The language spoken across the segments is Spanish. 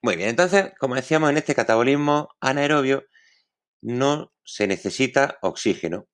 Muy bien, entonces, como decíamos, en este catabolismo anaerobio no se necesita oxígeno.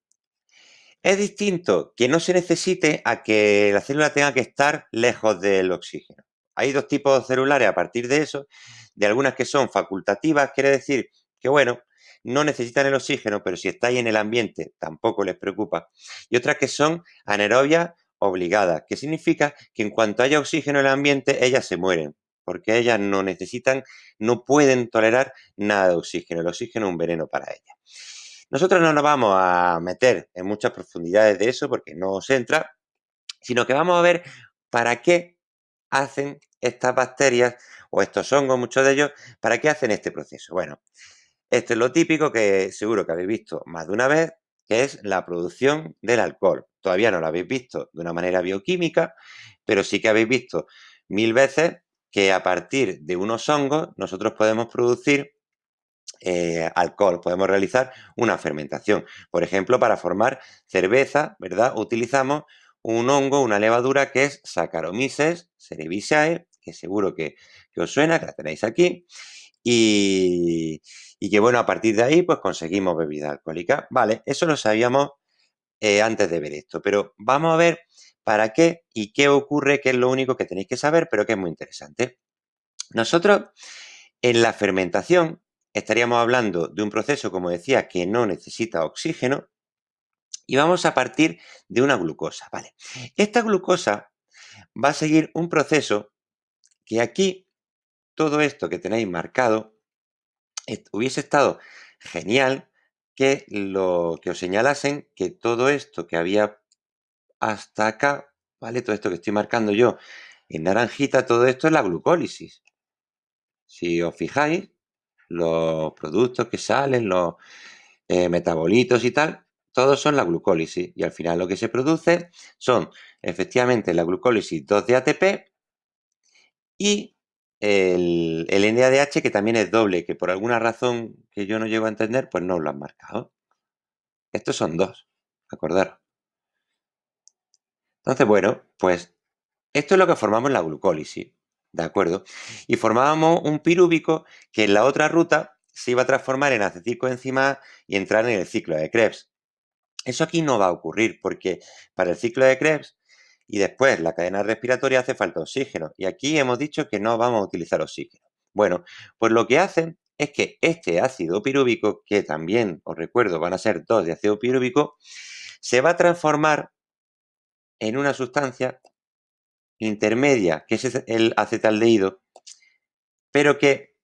Es distinto que no se necesite a que la célula tenga que estar lejos del oxígeno. Hay dos tipos celulares a partir de eso, de algunas que son facultativas, quiere decir que, bueno, no necesitan el oxígeno, pero si estáis en el ambiente tampoco les preocupa. Y otras que son anaerobias obligadas, que significa que en cuanto haya oxígeno en el ambiente, ellas se mueren, porque ellas no necesitan, no pueden tolerar nada de oxígeno. El oxígeno es un veneno para ellas. Nosotros no nos vamos a meter en muchas profundidades de eso porque no os entra, sino que vamos a ver para qué hacen estas bacterias o estos hongos, muchos de ellos, para qué hacen este proceso. Bueno, esto es lo típico que seguro que habéis visto más de una vez, que es la producción del alcohol. Todavía no lo habéis visto de una manera bioquímica, pero sí que habéis visto mil veces que a partir de unos hongos nosotros podemos producir alcohol, podemos realizar una fermentación. Por ejemplo, para formar cerveza, ¿verdad? Utilizamos un hongo, una levadura que es Saccharomyces cerevisiae, que seguro que os suena, que la tenéis aquí, y que bueno, a partir de ahí pues conseguimos bebida alcohólica. Vale, eso lo sabíamos antes de ver esto, pero vamos a ver para qué y qué ocurre, que es lo único que tenéis que saber, pero que es muy interesante. Nosotros en la fermentación estaríamos hablando de un proceso, como decía, que no necesita oxígeno y vamos a partir de una glucosa, ¿vale? Esta glucosa va a seguir un proceso que aquí, todo esto que tenéis marcado, hubiese estado genial que os señalasen que todo esto que había hasta acá, ¿vale? Todo esto que estoy marcando yo en naranjita, todo esto es la glucólisis. Si os fijáis, los productos que salen, los metabolitos y tal, todos son la glucólisis. Y al final lo que se produce son efectivamente la glucólisis 2 de ATP y el NADH, que también es doble, que por alguna razón que yo no llego a entender, pues no lo han marcado. Estos son dos, acordaros. Entonces, bueno, pues esto es lo que formamos en la glucólisis, ¿de acuerdo? Y formábamos un pirúvico que en la otra ruta se iba a transformar en acetilcoenzima A y entrar en el ciclo de Krebs. Eso aquí no va a ocurrir porque para el ciclo de Krebs y después la cadena respiratoria hace falta oxígeno. Y aquí hemos dicho que no vamos a utilizar oxígeno. Bueno, pues lo que hacen es que este ácido pirúvico, que también os recuerdo van a ser dos de ácido pirúvico, se va a transformar en una sustancia intermedia, que es el acetaldehído, pero que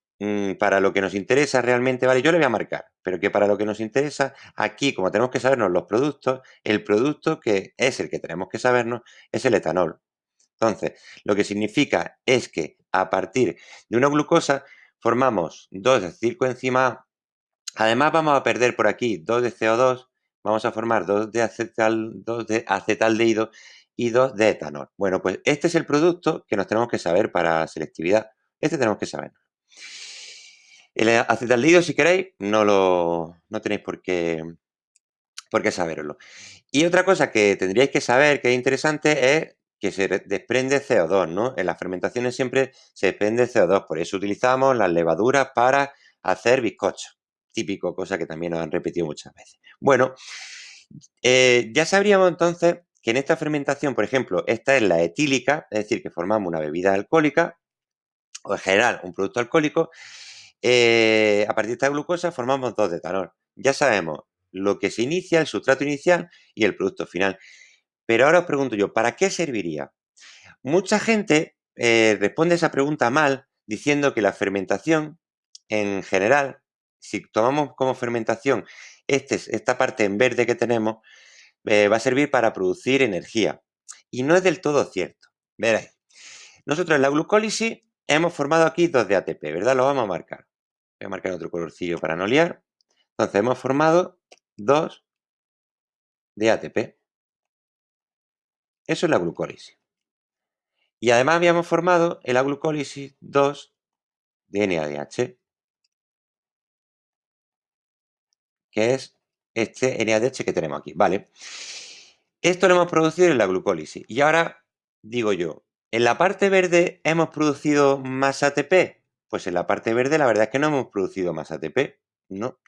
para lo que nos interesa realmente, vale, yo le voy a marcar, pero que para lo que nos interesa, aquí, como tenemos que sabernos los productos, el producto que es el que tenemos que sabernos es el etanol. Entonces, lo que significa es que a partir de una glucosa formamos 2 de acetilcoenzima A. Además, vamos a perder por aquí 2 de CO2, vamos a formar 2 de acetaldehído y 2 de etanol. Bueno, pues este es el producto que nos tenemos que saber para selectividad. Este tenemos que saber. El acetaldehído, si queréis, no tenéis por qué saberlo. Y otra cosa que tendríais que saber, que es interesante, es que se desprende CO2, ¿no? En las fermentaciones siempre se desprende CO2, por eso utilizamos las levaduras para hacer bizcocho. Típico, cosa que también nos han repetido muchas veces. Bueno, ya sabríamos entonces que en esta fermentación, por ejemplo, esta es la etílica, es decir, que formamos una bebida alcohólica, o en general un producto alcohólico, a partir de esta glucosa formamos 2 de etanol. Ya sabemos lo que se inicia, el sustrato inicial y el producto final. Pero ahora os pregunto yo, ¿para qué serviría? Mucha gente responde esa pregunta mal diciendo que la fermentación, en general, si tomamos como fermentación esta parte en verde que tenemos, va a servir para producir energía. Y no es del todo cierto. Veréis, nosotros en la glucólisis hemos formado aquí 2 de ATP, ¿verdad? Lo vamos a marcar. Voy a marcar otro colorcillo para no liar. Entonces hemos formado 2 de ATP. Eso es la glucólisis. Y además habíamos formado en la glucólisis 2 de NADH, que es este NADH que tenemos aquí, ¿vale? Esto lo hemos producido en la glucólisis. Y ahora digo yo, ¿en la parte verde hemos producido más ATP? pues en la parte verde la verdad es que no hemos producido más ATP, ¿no?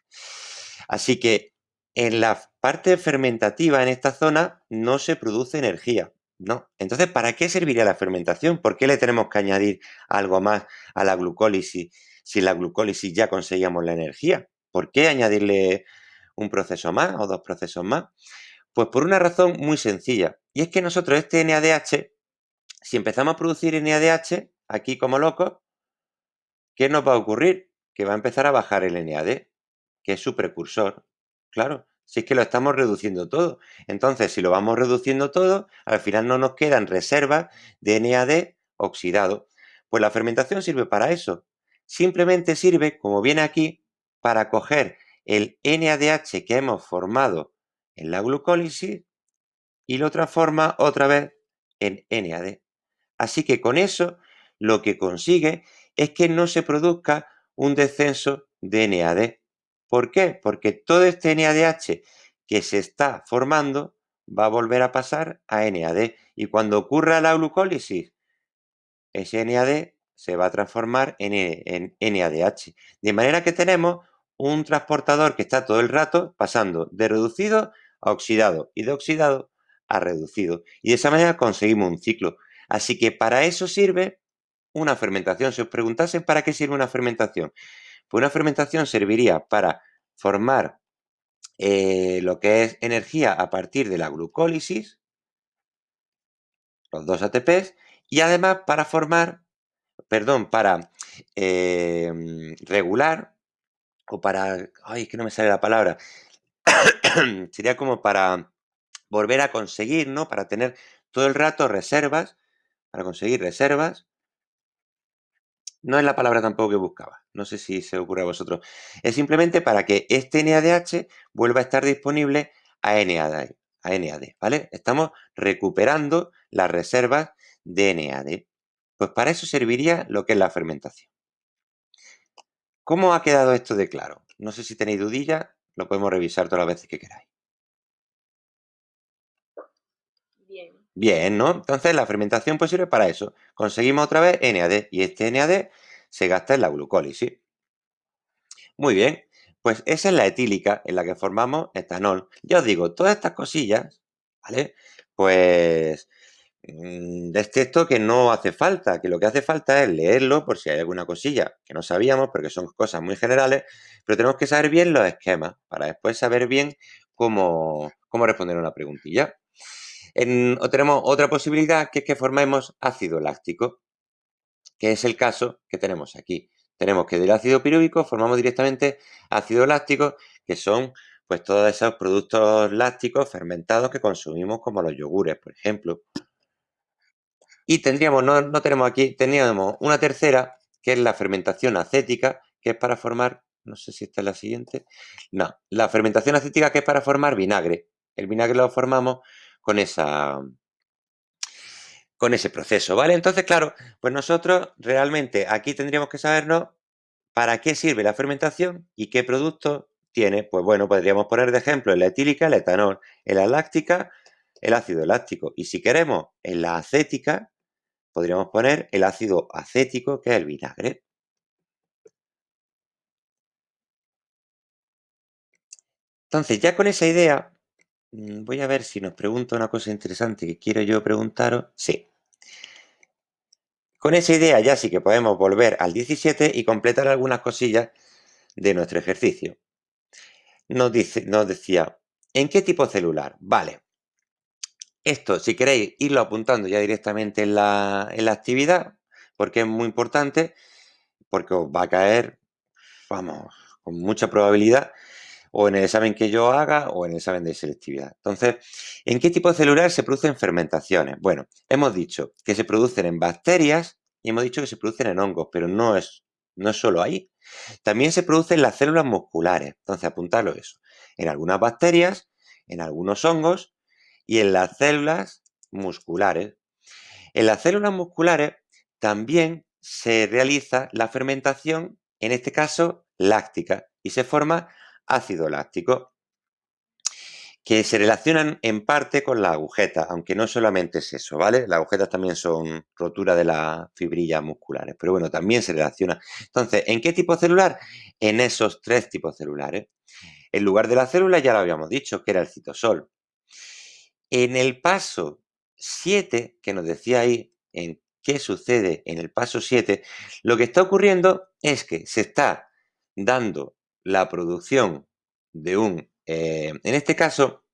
Así que en la parte fermentativa, en esta zona, no se produce energía, ¿no? Entonces, ¿para qué serviría la fermentación? ¿Por qué le tenemos que añadir algo más a la glucólisis si la glucólisis ya conseguíamos la energía? ¿Por qué añadirle un proceso más o dos procesos más? Pues por una razón muy sencilla, y es que nosotros este NADH, si empezamos a producir NADH aquí como locos, ¿qué nos va a ocurrir? Que va a empezar a bajar el NAD, que es su precursor. Claro, si es que lo estamos reduciendo todo. Entonces, si lo vamos reduciendo todo, al final no nos quedan reservas de NAD oxidado. Pues la fermentación sirve para eso. Simplemente sirve, como viene aquí, para coger el NADH que hemos formado en la glucólisis y lo transforma otra vez en NAD. Así que con eso lo que consigue es que no se produzca un descenso de NAD. ¿Por qué? Porque todo este NADH que se está formando va a volver a pasar a NAD. Y cuando ocurra la glucólisis, ese NAD se va a transformar en NADH. De manera que tenemos un transportador que está todo el rato pasando de reducido a oxidado y de oxidado a reducido. Y de esa manera conseguimos un ciclo. Así que para eso sirve una fermentación. Si os preguntasen para qué sirve una fermentación, pues una fermentación serviría para formar lo que es energía a partir de la glucólisis, los dos ATPs, y además para formar, perdón, para regular o para, ay, es que no me sale la palabra, sería como para volver a conseguir, ¿no? Para tener todo el rato reservas, para conseguir reservas. No es la palabra tampoco que buscaba. No sé si se ocurre a vosotros. Es simplemente para que este NADH vuelva a estar disponible a NAD, ¿vale? Estamos recuperando las reservas de NAD. Pues para eso serviría lo que es la fermentación. ¿Cómo ha quedado esto de claro? No sé si tenéis dudillas, lo podemos revisar todas las veces que queráis. Bien. Bien, ¿no? Entonces la fermentación pues sirve para eso. Conseguimos otra vez NAD y este NAD se gasta en la glucólisis. Muy bien, pues esa es la etílica en la que formamos etanol. Ya os digo, todas estas cosillas, ¿vale? Pues es texto que no hace falta, que lo que hace falta es leerlo por si hay alguna cosilla que no sabíamos, porque son cosas muy generales, pero tenemos que saber bien los esquemas para después saber bien cómo responder a una preguntilla. O tenemos otra posibilidad que es que formemos ácido láctico, que es el caso que tenemos aquí. Tenemos que del ácido piruvico formamos directamente ácido láctico, que son pues todos esos productos lácticos fermentados que consumimos como los yogures, por ejemplo. Y tendríamos, no tenemos aquí, teníamos una tercera, que es la fermentación acética, que es para formar, no sé si esta es la siguiente, no, la fermentación acética que es para formar vinagre. El vinagre lo formamos con con ese proceso, ¿vale? Entonces, claro, pues nosotros realmente aquí tendríamos que sabernos para qué sirve la fermentación y qué producto tiene. Pues bueno, podríamos poner de ejemplo en la etílica el etanol, en la láctica el ácido láctico y si queremos en la acética podríamos poner el ácido acético, que es el vinagre. Entonces, ya con esa idea, voy a ver si nos pregunta una cosa interesante que quiero yo preguntaros. Sí. Con esa idea ya sí que podemos volver al 17 y completar algunas cosillas de nuestro ejercicio. Nos decía, ¿en qué tipo celular? Vale. Esto, si queréis irlo apuntando ya directamente en la actividad, porque es muy importante, porque os va a caer, vamos, con mucha probabilidad, o en el examen que yo haga o en el examen de selectividad. Entonces, ¿en qué tipo celular se producen fermentaciones? Bueno, hemos dicho que se producen en bacterias y hemos dicho que se producen en hongos, pero no es solo ahí. También se producen en las células musculares. Entonces, apuntarlo eso. En algunas bacterias, en algunos hongos y en las células musculares. En las células musculares también se realiza la fermentación, en este caso láctica, y se forma ácido láctico. que se relacionan en parte con las agujetas, aunque no solamente es eso, ¿vale? Las agujetas también son rotura de las fibrillas musculares, pero bueno, también se relaciona. Entonces, ¿en qué tipo celular? En esos tres tipos celulares. El lugar de la célula ya lo habíamos dicho, que era el citosol. En el paso 7, que nos decía ahí en qué sucede en el paso 7, lo que está ocurriendo es que se está dando la producción de en este caso,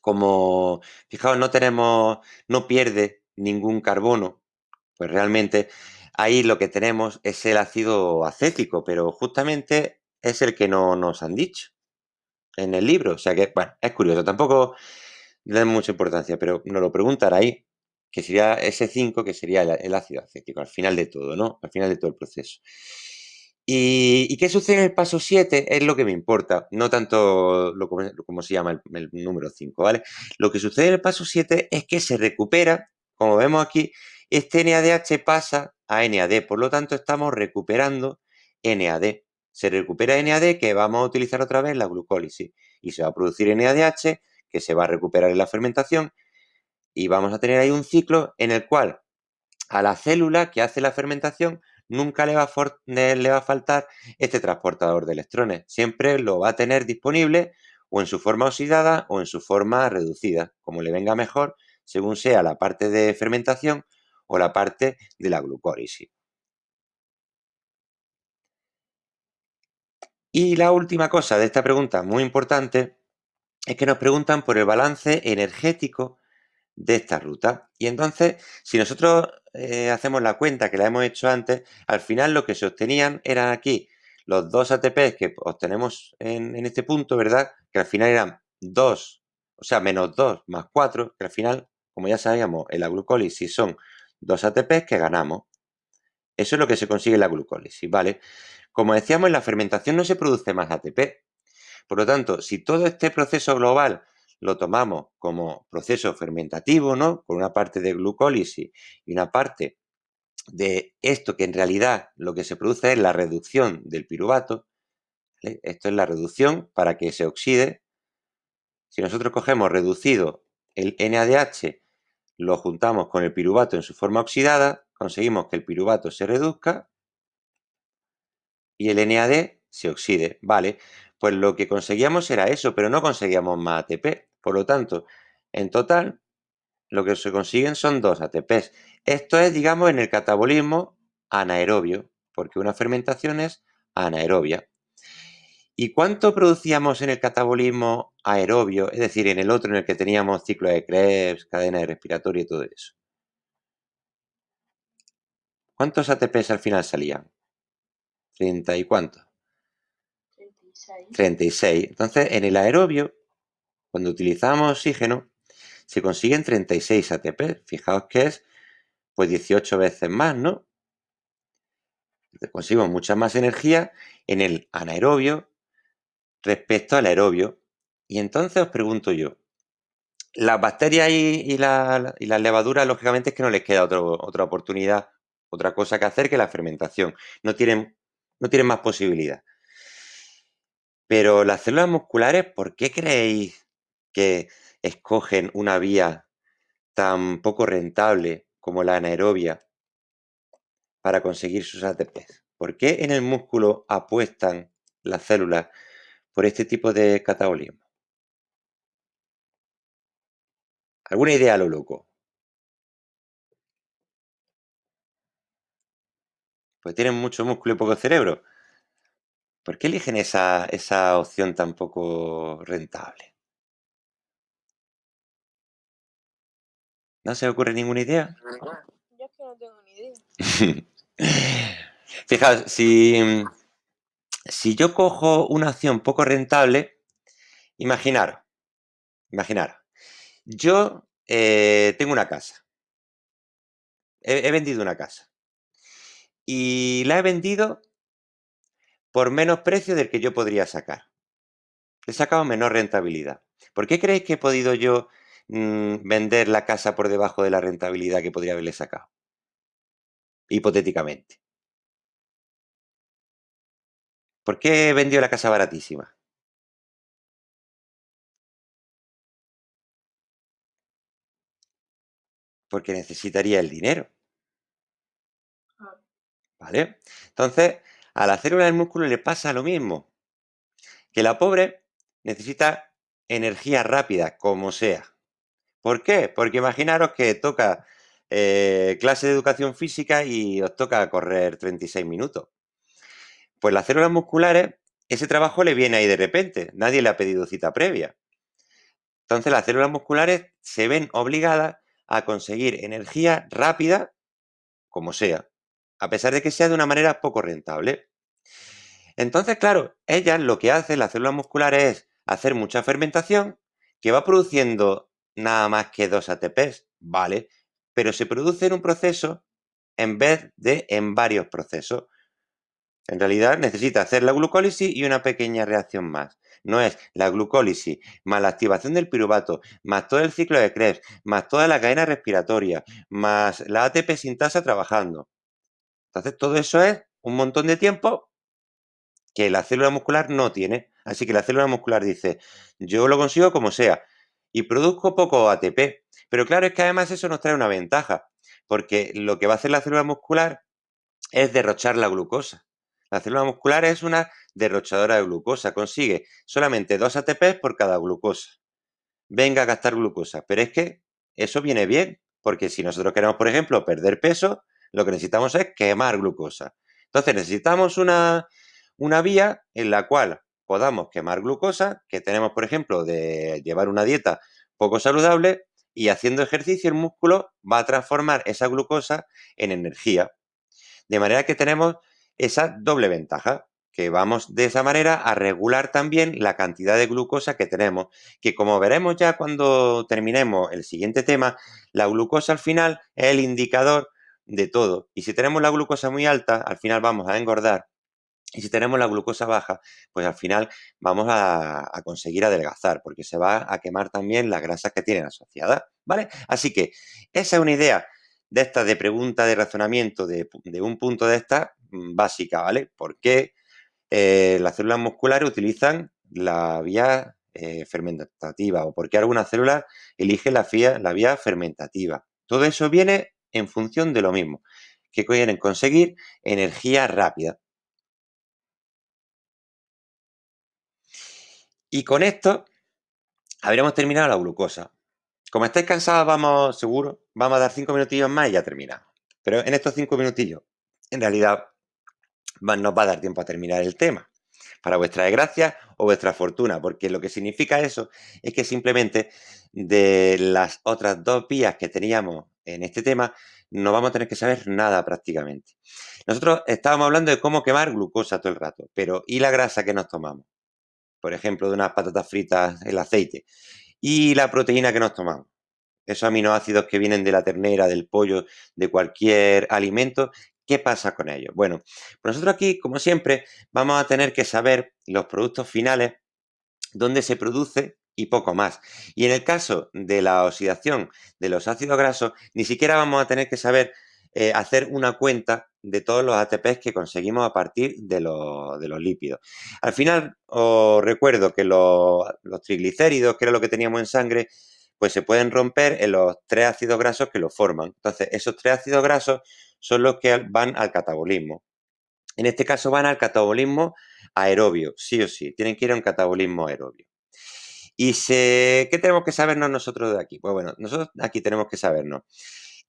como fijaos, no pierde ningún carbono, pues realmente ahí lo que tenemos es el ácido acético, pero justamente es el que no nos han dicho en el libro. O sea que, bueno, es curioso, tampoco le dan mucha importancia, pero nos lo preguntan ahí, que sería ese 5, que sería el ácido acético, al final de todo, ¿no? Al final de todo el proceso. ¿Y qué sucede en el paso 7? Es lo que me importa, no tanto como se llama el número 5, ¿vale? Lo que sucede en el paso 7 es que se recupera, como vemos aquí, este NADH pasa a NAD, por lo tanto estamos recuperando NAD. Se recupera NAD que vamos a utilizar otra vez en la glucólisis y se va a producir NADH que se va a recuperar en la fermentación y vamos a tener ahí un ciclo en el cual a la célula que hace la fermentación nunca le va a faltar este transportador de electrones. Siempre lo va a tener disponible o en su forma oxidada o en su forma reducida, como le venga mejor, según sea la parte de fermentación o la parte de la glucólisis. Y la última cosa de esta pregunta, muy importante, es que nos preguntan por el balance energético de esta ruta. Y entonces, si nosotros hacemos la cuenta que la hemos hecho antes, al final lo que se obtenían eran aquí los dos ATPs que obtenemos en este punto, ¿verdad? Que al final eran 2, o sea, menos 2 más 4, que al final, como ya sabíamos, en la glucólisis son 2 ATPs que ganamos. Eso es lo que se consigue en la glucólisis, ¿vale? Como decíamos, en la fermentación no se produce más ATP. Por lo tanto, si todo este proceso global lo tomamos como proceso fermentativo, ¿no? Con una parte de glucólisis y una parte de esto que en realidad lo que se produce es la reducción del piruvato, ¿vale? Esto es la reducción para que se oxide. Si nosotros cogemos reducido el NADH, lo juntamos con el piruvato en su forma oxidada, conseguimos que el piruvato se reduzca y el NAD se oxide, ¿vale? Pues lo que conseguíamos era eso, pero no conseguíamos más ATP. Por lo tanto, en total, lo que se consiguen son 2 ATPs. Esto es, digamos, en el catabolismo anaerobio, porque una fermentación es anaerobia. ¿Y cuánto producíamos en el catabolismo aerobio, es decir, en el otro en el que teníamos ciclo de Krebs, cadena respiratoria y todo eso? ¿Cuántos ATPs al final salían? ¿30 y cuánto? 36. 36. Entonces, en el aerobio, cuando utilizamos oxígeno, se consiguen 36 ATP. Fijaos que es pues 18 veces más, ¿no? Consigo mucha más energía en el anaerobio respecto al aerobio. Y entonces os pregunto yo, las bacterias y las levaduras, lógicamente, es que no les queda otra oportunidad, otra cosa que hacer que la fermentación. No tienen más posibilidad. Pero las células musculares, ¿por qué creéis que escogen una vía tan poco rentable como la anaerobia para conseguir sus ATPs? ¿Por qué en el músculo apuestan las células por este tipo de catabolismo? ¿Alguna idea a lo loco? Pues tienen mucho músculo y poco cerebro. ¿Por qué eligen esa opción tan poco rentable? ¿No se os ocurre ninguna idea? Yo es que no tengo ni idea. Fijaos, si yo cojo una acción poco rentable, imaginaros, yo tengo una casa, he vendido una casa y la he vendido por menos precio del que yo podría sacar. He sacado menor rentabilidad. ¿Por qué creéis que he podido yo vender la casa por debajo de la rentabilidad que podría haberle sacado? Hipotéticamente. ¿Por qué he vendido la casa baratísima? porque necesitaría el dinero, Ah, ¿vale? Entonces, a la célula del músculo le pasa lo mismo, que la pobre necesita energía rápida, como sea. ¿Por qué? Porque imaginaros que toca clase de educación física y os toca correr 36 minutos. Pues las células musculares, ese trabajo le viene ahí de repente, nadie le ha pedido cita previa. Entonces las células musculares se ven obligadas a conseguir energía rápida, como sea, a pesar de que sea de una manera poco rentable. Entonces, claro, ellas lo que hacen, las células musculares, es hacer mucha fermentación que va produciendo nada más que 2 ATPs, ¿vale? Pero se produce en un proceso en vez de en varios procesos. En realidad necesita hacer la glucólisis y una pequeña reacción más. No es la glucólisis más la activación del piruvato, más todo el ciclo de Krebs, más toda la cadena respiratoria, más la ATP sintasa trabajando. Entonces todo eso es un montón de tiempo que la célula muscular no tiene. Así que la célula muscular dice, yo lo consigo como sea y produzco poco ATP. Pero claro, es que además eso nos trae una ventaja, porque lo que va a hacer la célula muscular es derrochar la glucosa. La célula muscular es una derrochadora de glucosa, consigue solamente 2 ATP por cada glucosa. Venga a gastar glucosa, pero es que eso viene bien, porque si nosotros queremos, por ejemplo, perder peso, lo que necesitamos es quemar glucosa. Entonces necesitamos una vía en la cual podamos quemar glucosa, que tenemos, por ejemplo, de llevar una dieta poco saludable y haciendo ejercicio el músculo va a transformar esa glucosa en energía. De manera que tenemos esa doble ventaja, que vamos de esa manera a regular también la cantidad de glucosa que tenemos, que como veremos ya cuando terminemos el siguiente tema, la glucosa al final es el indicador de todo. Y si tenemos la glucosa muy alta, al final vamos a engordar. Y si tenemos la glucosa baja, pues al final vamos a conseguir adelgazar, porque se va a quemar también las grasas que tienen asociadas, ¿vale? Así que esa es una idea de esta de pregunta de razonamiento de un punto de esta básica, ¿vale? ¿Por qué las células musculares utilizan la vía fermentativa o por qué algunas células eligen la vía fermentativa? Todo eso viene en función de lo mismo, que quieren conseguir energía rápida. Y con esto habríamos terminado la glucosa. Como estáis cansados, vamos, seguro, vamos a dar 5 minutillos más y ya terminamos. Pero en estos 5 minutillos, en realidad, nos va a dar tiempo a terminar el tema. Para vuestra desgracia o vuestra fortuna, porque lo que significa eso es que simplemente de las otras dos vías que teníamos en este tema, no vamos a tener que saber nada prácticamente. Nosotros estábamos hablando de cómo quemar glucosa todo el rato, pero ¿y la grasa que nos tomamos? Por ejemplo, de unas patatas fritas, el aceite. Y la proteína que nos tomamos. Esos aminoácidos que vienen de la ternera, del pollo, de cualquier alimento, ¿qué pasa con ellos? Bueno, pues nosotros aquí, como siempre, vamos a tener que saber los productos finales, dónde se produce y poco más. Y en el caso de la oxidación de los ácidos grasos, ni siquiera vamos a tener que saber hacer una cuenta de todos los ATPs que conseguimos a partir de los lípidos. Al final, os recuerdo que los triglicéridos, que era lo que teníamos en sangre, pues se pueden romper en los 3 ácidos grasos que lo forman. Entonces, esos 3 ácidos grasos son los que van al catabolismo. En este caso van al catabolismo aerobio, sí o sí, tienen que ir a un catabolismo aerobio. ¿Qué tenemos que sabernos nosotros de aquí? Pues bueno, nosotros aquí tenemos que sabernos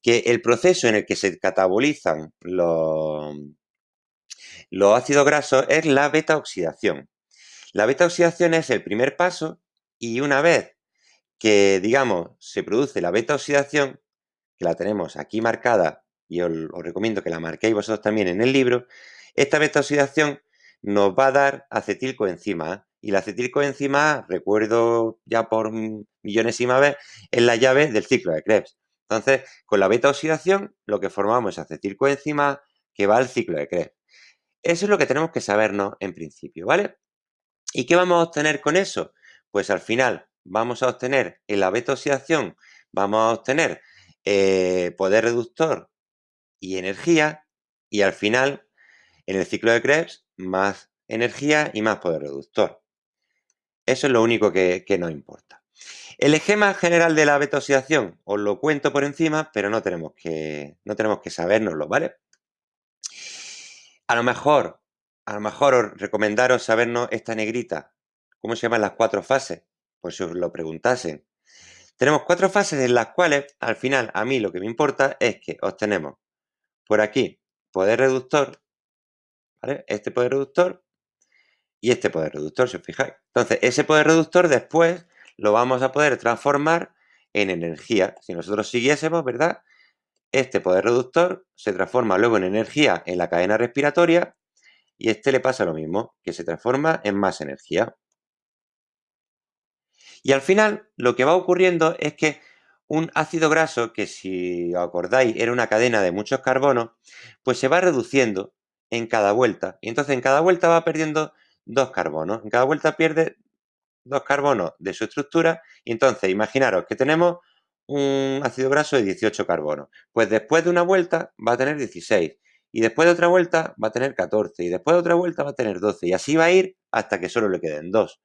que el proceso en el que se catabolizan los ácidos grasos es la beta-oxidación. La beta-oxidación es el primer paso y una vez que, digamos, se produce la beta-oxidación, que la tenemos aquí marcada y os recomiendo que la marquéis vosotros también en el libro, esta beta-oxidación nos va a dar acetilcoenzima A. Y la acetilcoenzima A, recuerdo ya por millonésima vez, es la llave del ciclo de Krebs. Entonces, con la beta-oxidación, lo que formamos es acetilcoenzima A que va al ciclo de Krebs. Eso es lo que tenemos que sabernos en principio, ¿vale? ¿Y qué vamos a obtener con eso? Pues al final vamos a obtener en la beta-oxidación, vamos a obtener poder reductor y energía, y al final, en el ciclo de Krebs, más energía y más poder reductor. Eso es lo único que nos importa. El esquema general de la beta-oxidación os lo cuento por encima, pero no tenemos que sabérnoslo, ¿vale? A lo mejor os recomendaros sabernos esta negrita. ¿Cómo se llaman las 4 fases? Pues si os lo preguntasen. Tenemos 4 fases en las cuales, al final, a mí lo que me importa es que obtenemos por aquí poder reductor, ¿vale? Este poder reductor y este poder reductor, si os fijáis. Entonces, ese poder reductor después lo vamos a poder transformar en energía. Si nosotros siguiésemos, ¿verdad? Este poder reductor se transforma luego en energía en la cadena respiratoria y este le pasa lo mismo, que se transforma en más energía. Y al final, lo que va ocurriendo es que un ácido graso, que si os acordáis era una cadena de muchos carbonos, pues se va reduciendo en cada vuelta. Y entonces en cada vuelta va perdiendo 2 carbonos. En cada vuelta pierde 2 carbonos de su estructura. Y entonces imaginaros que tenemos un ácido graso de 18 carbonos. Pues después de una vuelta va a tener 16. Y después de otra vuelta va a tener 14. Y después de otra vuelta va a tener 12. Y así va a ir hasta que solo le queden 2.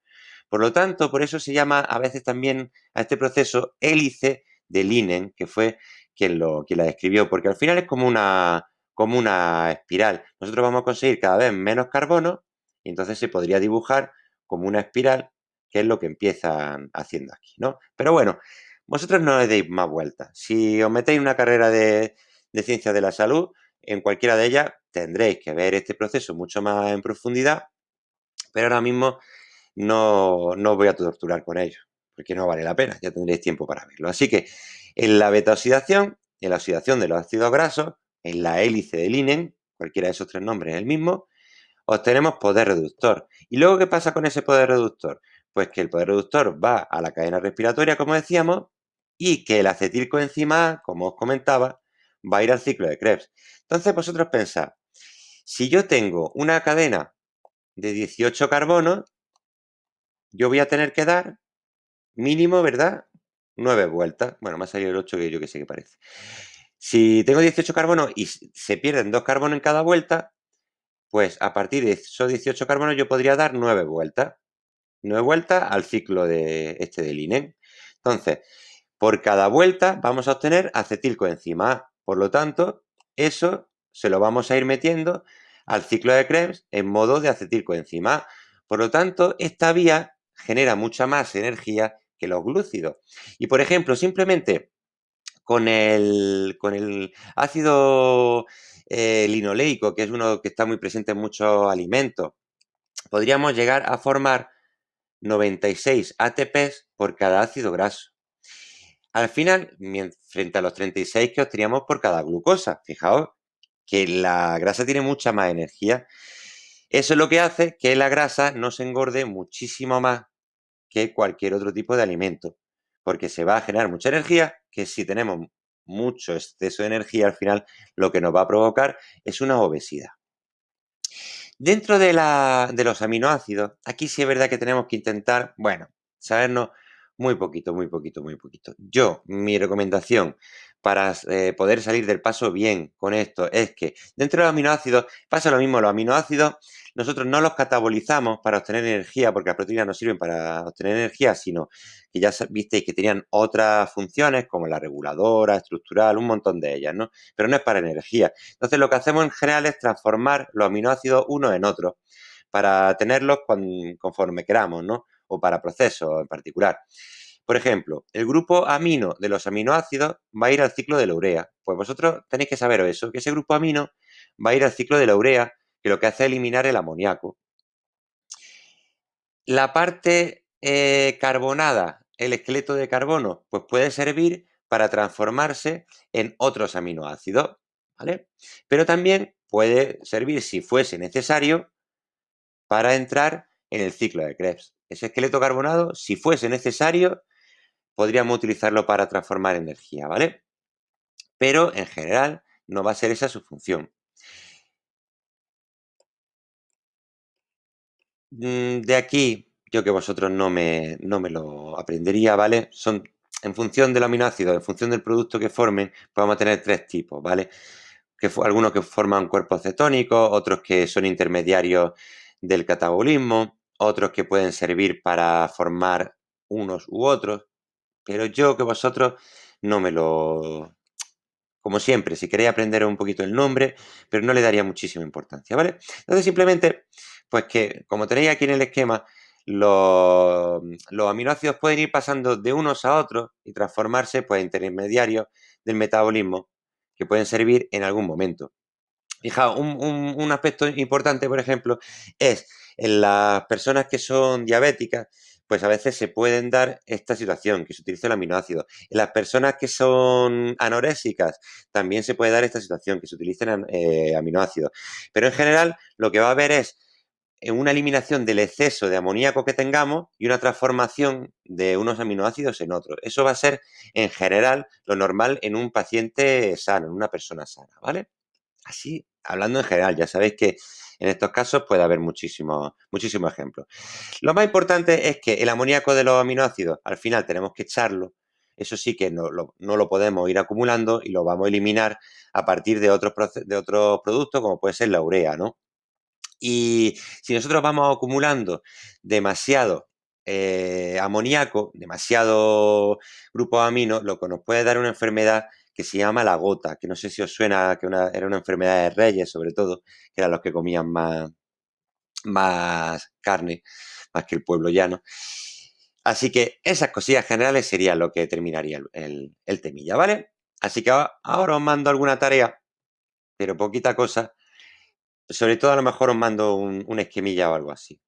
Por lo tanto, por eso se llama a veces también a este proceso hélice de Linen, que fue quien la describió, porque al final es como una espiral. Nosotros vamos a conseguir cada vez menos carbono y entonces se podría dibujar como una espiral, que es lo que empiezan haciendo aquí, ¿no? Pero bueno, vosotros no le deis más vueltas. Si os metéis en una carrera de ciencias de la salud, en cualquiera de ellas tendréis que ver este proceso mucho más en profundidad, pero ahora mismo no os voy a torturar con ello, porque no vale la pena, ya tendréis tiempo para verlo. Así que en la beta-oxidación, en la oxidación de los ácidos grasos, en la hélice de Linen, cualquiera de esos 3 nombres es el mismo, obtenemos poder reductor. ¿Y luego qué pasa con ese poder reductor? Pues que el poder reductor va a la cadena respiratoria, como decíamos, y que el acetilcoenzima A, como os comentaba, va a ir al ciclo de Krebs. Entonces vosotros pensad, si yo tengo una cadena de 18 carbonos, yo voy a tener que dar mínimo, ¿verdad? 9 vueltas. Bueno, me ha salido el 8 que yo que sé que parece. Si tengo 18 carbonos y se pierden 2 carbonos en cada vuelta, pues a partir de esos 18 carbonos yo podría dar 9 vueltas. 9 vueltas al ciclo de Linen. Entonces, por cada vuelta vamos a obtener acetilcoenzima A. Por lo tanto, eso se lo vamos a ir metiendo al ciclo de Krebs en modo de acetilcoenzima A. Por lo tanto, esta vía genera mucha más energía que los glúcidos. Y por ejemplo, simplemente con el ácido linoleico, que es uno que está muy presente en muchos alimentos, podríamos llegar a formar 96 ATPs por cada ácido graso. Al final, frente a los 36 que obteníamos por cada glucosa, fijaos que la grasa tiene mucha más energía. Eso es lo que hace que la grasa no se engorde muchísimo más que cualquier otro tipo de alimento, porque se va a generar mucha energía, que si tenemos mucho exceso de energía, al final lo que nos va a provocar es una obesidad. Dentro de los aminoácidos, aquí sí es verdad que tenemos que intentar, bueno, sabernos muy poquito, muy poquito, muy poquito. Mi recomendación para poder salir del paso bien con esto es que dentro de los aminoácidos pasa lo mismo. Los aminoácidos nosotros no los catabolizamos para obtener energía, porque las proteínas no sirven para obtener energía, sino que ya visteis que tenían otras funciones como la reguladora, estructural, un montón de ellas, ¿no? Pero no es para energía. Entonces lo que hacemos en general es transformar los aminoácidos unos en otros para tenerlos conforme queramos, ¿no? O para procesos en particular. Por ejemplo, el grupo amino de los aminoácidos va a ir al ciclo de la urea. Pues vosotros tenéis que saber eso, que ese grupo amino va a ir al ciclo de la urea, que lo que hace es eliminar el amoníaco. La parte carbonada, el esqueleto de carbono, pues puede servir para transformarse en otros aminoácidos, ¿vale? Pero también puede servir, si fuese necesario, para entrar en el ciclo de Krebs. Ese esqueleto carbonado, si fuese necesario, podríamos utilizarlo para transformar energía, ¿vale? Pero en general no va a ser esa su función. De aquí, yo que vosotros no me lo aprendería, ¿vale? Son en función del aminoácido, en función del producto que formen, pues vamos a tener 3 tipos, ¿vale? Algunos que forman cuerpos cetónicos, otros que son intermediarios del catabolismo, otros que pueden servir para formar unos u otros. pero yo que vosotros no me lo... Como siempre, si queréis aprender un poquito el nombre, pero no le daría muchísima importancia, ¿vale? Entonces simplemente, pues que como tenéis aquí en el esquema, los aminoácidos pueden ir pasando de unos a otros y transformarse pues, en intermediarios del metabolismo que pueden servir en algún momento. Fijaos, un aspecto importante, por ejemplo, es en las personas que son diabéticas, pues a veces se pueden dar esta situación, que se utiliza el aminoácido. En las personas que son anorésicas, también se puede dar esta situación, que se utilicen aminoácidos. Pero en general, lo que va a haber es una eliminación del exceso de amoníaco que tengamos y una transformación de unos aminoácidos en otros. Eso va a ser, en general, lo normal en un paciente sano, en una persona sana, ¿vale? Así, hablando en general, ya sabéis que en estos casos puede haber muchísimos ejemplos. Lo más importante es que el amoníaco de los aminoácidos, al final tenemos que echarlo. Eso sí que no lo podemos ir acumulando y lo vamos a eliminar a partir de otros productos, como puede ser la urea, ¿no? Y si nosotros vamos acumulando demasiado amoníaco, demasiado grupo amino, lo que nos puede dar una enfermedad que se llama la gota, que no sé si os suena, que era una enfermedad de reyes, sobre todo, que eran los que comían más carne, más que el pueblo llano. Así que esas cosillas generales serían lo que terminaría el temilla, ¿vale? Así que ahora os mando alguna tarea, pero poquita cosa. Sobre todo a lo mejor os mando un esquemilla o algo así.